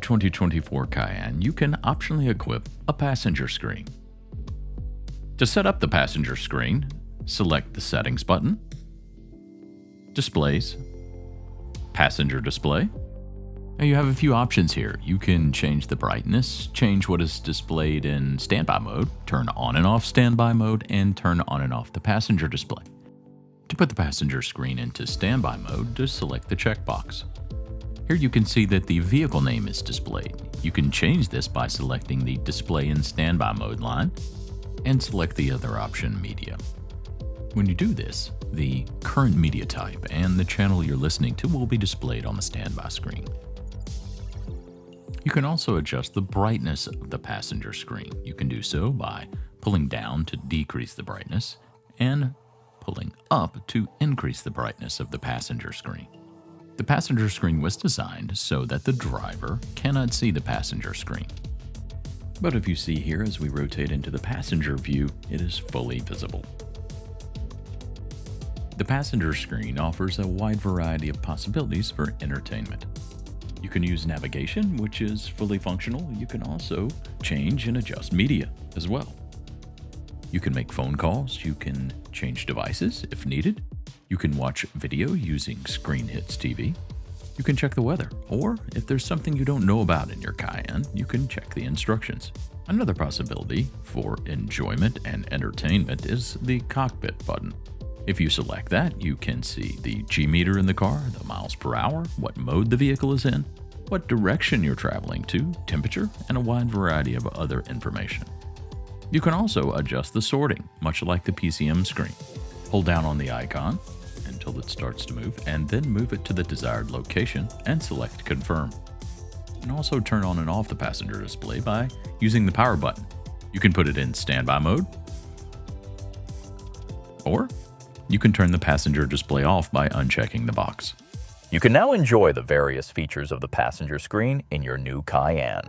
2024 Cayenne, you can optionally equip a passenger screen. To set up the passenger screen, select the Settings button, Displays, Passenger Display. Now you have a few options here. You can change the brightness, change what is displayed in standby mode, turn on and off standby mode, and turn on and off the passenger display. To put the passenger screen into standby mode, just select the checkbox. Here you can see that the vehicle name is displayed. You can change this by selecting the Display in Standby Mode line and select the other option, Media. When you do this, the current media type and the channel you're listening to will be displayed on the standby screen. You can also adjust the brightness of the passenger screen. You can do so by pulling down to decrease the brightness and pulling up to increase the brightness of the passenger screen. The passenger screen was designed so that the driver cannot see the passenger screen. But if you see here, as we rotate into the passenger view, it is fully visible. The passenger screen offers a wide variety of possibilities for entertainment. You can use navigation, which is fully functional. You can also change and adjust media as well. You can make phone calls, you can change devices if needed. You can watch video using Screen Hits TV. You can check the weather, or if there's something you don't know about in your Cayenne, you can check the instructions. Another possibility for enjoyment and entertainment is the Cockpit button. If you select that, you can see the G-meter in the car, the miles per hour, what mode the vehicle is in, what direction you're traveling to, temperature, and a wide variety of other information. You can also adjust the sorting, much like the PCM screen. Hold down on the icon until it starts to move, and then move it to the desired location and select Confirm. You can also turn on and off the passenger display by using the power button. You can put it in standby mode, or you can turn the passenger display off by unchecking the box. You can now enjoy the various features of the passenger screen in your new Cayenne.